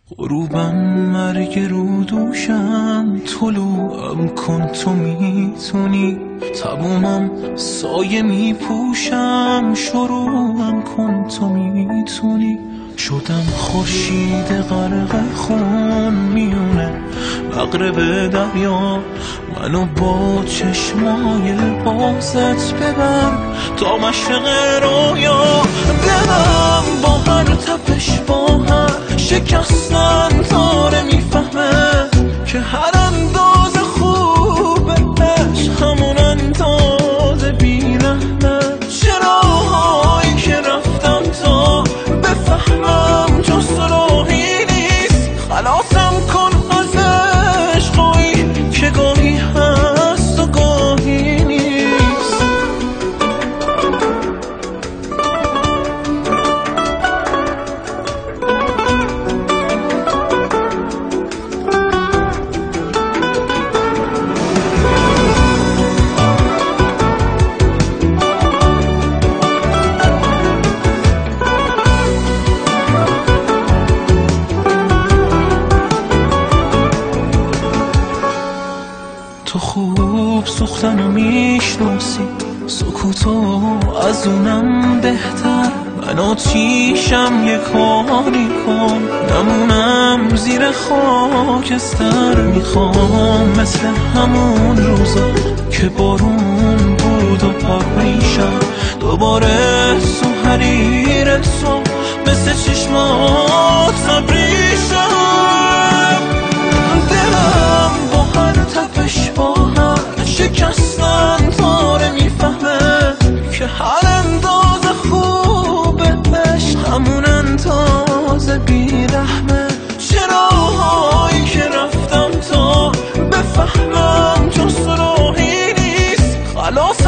غروبم مرگ رو دوشم، طلوعم کن تو میتونی، تمومم سایه میپوشم، شروعم کن تو میتونی. شدم خورشید غرق خون میونه مغرب دریا، منو با چشمای بازت ببر تا مشرق رویا. دلم با هر تپش با هر شکستن تاره میفهمه که هر انداز خوبش همون انداز بیرحمه. چراهایی که رفتم تا بفهمم جز تو راهی نیست، خلاصم کن از عشقایی که گاهی هست و گاهی نیست. تو خوب سوختنو میشناسی، سکوتو از اونم بهتر. من آتیشم یه کاری کن نمونم زیر خاکستر. میخوام مثل همون روزا که بارون بود و پریشم دوباره تو حریر تو مثل چشمات ابریشم. دلم با هر تپش با هر شکستن تاره میفهمه که هر انداز خوب عشق همون انداز بیرحمه. چراهایی که رفتم تا بفهمم جز راهی نیست، خلاص